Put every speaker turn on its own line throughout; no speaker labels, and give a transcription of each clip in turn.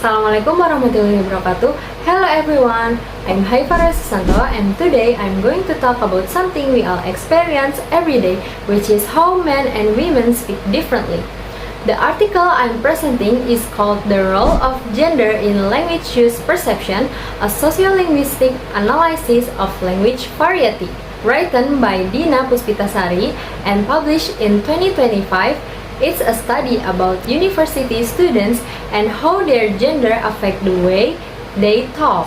Assalamualaikum warahmatullahi wabarakatuh. Hello everyone, I'm Haifara Susanto and today I'm going to talk about something we all experience every day, which is how men and women speak differently. The article I'm presenting is called The Role of Gender in Language Use Perception, a Sociolinguistic Analysis of Language Variety, written by Dina Puspitasari and published in 2025. It's a study about university students and how their gender affect the way they talk.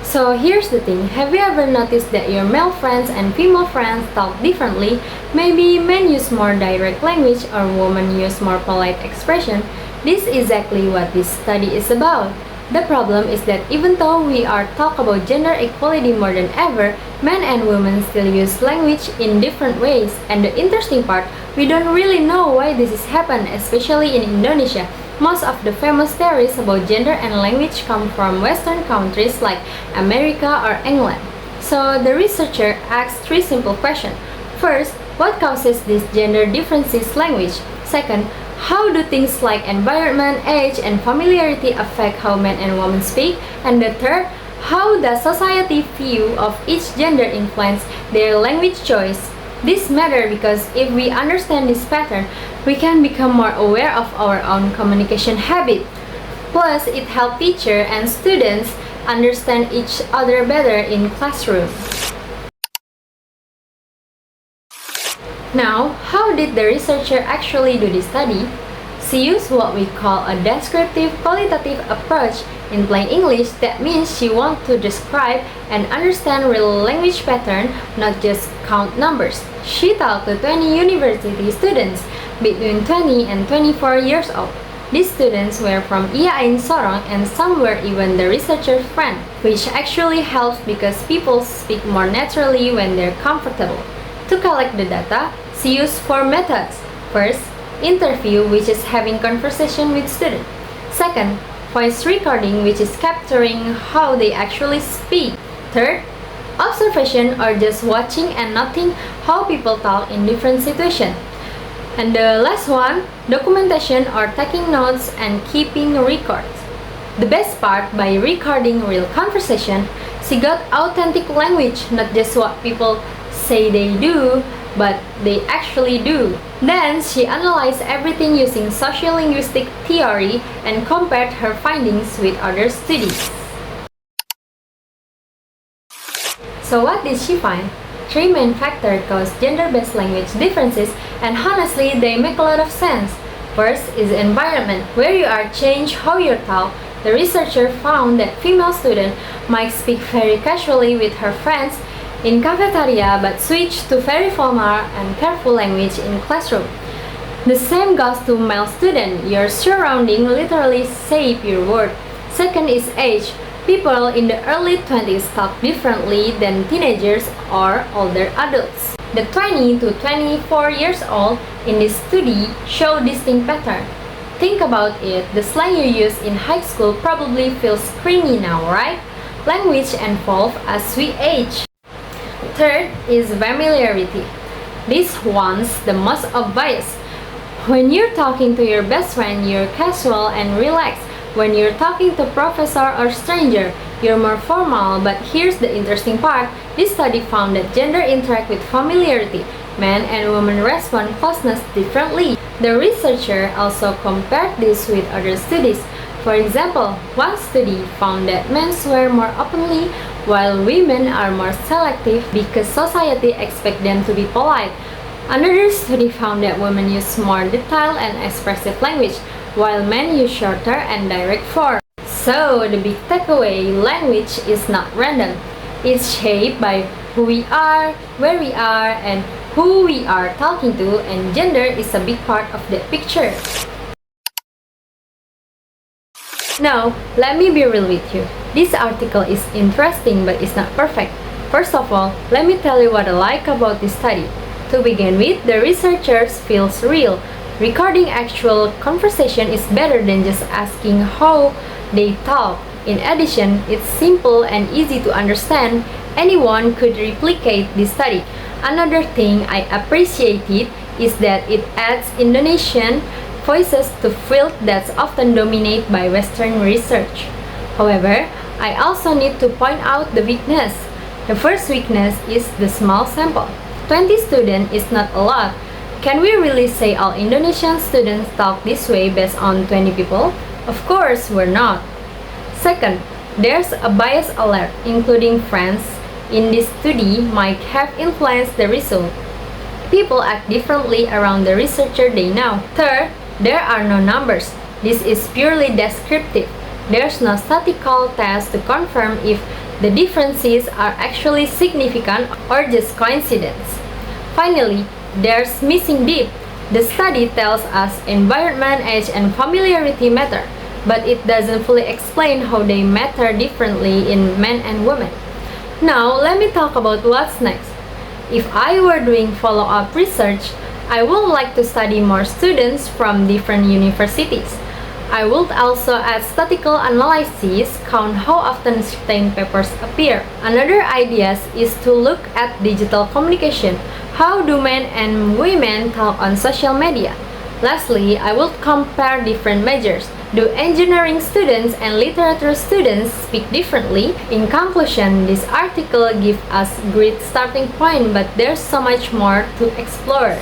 So here's the thing, have you ever noticed that your male friends and female friends talk differently? Maybe men use more direct language or women use more polite expression. This is exactly what this study is about. The problem is that even though we are talk about gender equality more than ever, men and women still use language in different ways. And the interesting part, we don't really know why this has happened, especially in Indonesia. Most of the famous theories about gender and language come from Western countries like America or England. So the researcher asked three simple questions. First, what causes these gender differences language? Second, how do things like environment, age, and familiarity affect how men and women speak? And the third, how does society view of each gender influence their language choice? This matters because if we understand this pattern, we can become more aware of our own communication habit. Plus, it helps teachers and students understand each other better in classroom. Now, how did the researcher actually do this study? She used what we call a descriptive qualitative approach. In plain English, that means she wants to describe and understand real language pattern, not just count numbers. She talked to 20 university students between 20 and 24 years old. These students were from IAIN Sorong and some were even the researcher's friend, which actually helps because people speak more naturally when they're comfortable. To collect the data, she used four methods. First, interview, which is having conversation with students. Second, voice recording, which is capturing how they actually speak. Third, observation or just watching and noting how people talk in different situations. And the last one, documentation or taking notes and keeping records. The best part, by recording real conversation, she got authentic language, not just what people say they do, but they actually do. Then she analyzed everything using sociolinguistic theory and compared her findings with other studies. So what did she find? Three main factors cause gender-based language differences, and honestly, they make a lot of sense. First is environment, where you are change how you talk. The researcher found that female students might speak very casually with her friends in cafeteria but switch to very formal and careful language in classroom. The same goes to male student. Your surrounding literally shape your word. Second is age. People in the early 20s talk differently than teenagers or older adults. The 20 to 24 years old in this study show distinct pattern. Think about it, the slang you use in high school probably feels cringy now, right? Language evolves as we age. Third is familiarity. This one's the most obvious. When you're talking to your best friend, you're casual and relaxed. When you're talking to professor or stranger, you're more formal. But here's the interesting part. This study found that gender interact with familiarity. Men and women respond closeness differently. The researcher also compared this with other studies. For example, one study found that men swear more openly while women are more selective because society expects them to be polite. Another study found that women use more detailed and expressive language while men use shorter and direct form. So the big takeaway, language is not random. It's shaped by who we are, where we are, and who we are talking to, and gender is a big part of that picture. Now, let me be real with you. This article is interesting but it's not perfect. First of all, let me tell you what I like about this study. To begin with, the researchers feels real. Recording actual conversation is better than just asking how they talk. In addition, it's simple and easy to understand. Anyone could replicate this study. Another thing I appreciated is that it adds Indonesian voices to field that's often dominated by Western research. However, I also need to point out the weakness. The first weakness is the small sample. 20 students is not a lot. Can we really say all Indonesian students talk this way based on 20 people? Of course, we're not. Second, there's a bias alert, including friends in this study might have influenced the result. People act differently around the researcher they know. Third, there are no numbers. This is purely descriptive. There's no statistical test to confirm if the differences are actually significant or just coincidence. Finally, there's missing deep. The study tells us environment, age, and familiarity matter, but it doesn't fully explain how they matter differently in men and women. Now, let me talk about what's next. If I were doing follow-up research, I would like to study more students from different universities. I would also add statistical analysis, count how often certain papers appear. Another idea is to look at digital communication. How do men and women talk on social media? Lastly, I will compare different measures. Do engineering students and literature students speak differently? In conclusion, this article gives us great starting point, but there's so much more to explore.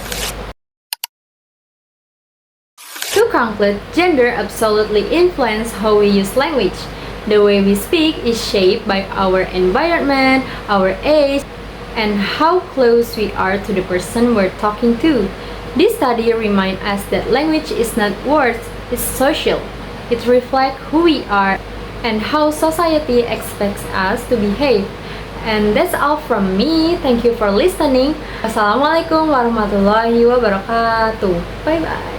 To conclude, gender absolutely influences how we use language. The way we speak is shaped by our environment, our age, and how close we are to the person we're talking to. This study reminds us that language is not words, it's social. It reflects who we are and how society expects us to behave. And that's all from me. Thank you for listening. Wassalamualaikum warahmatullahi wabarakatuh. Bye bye.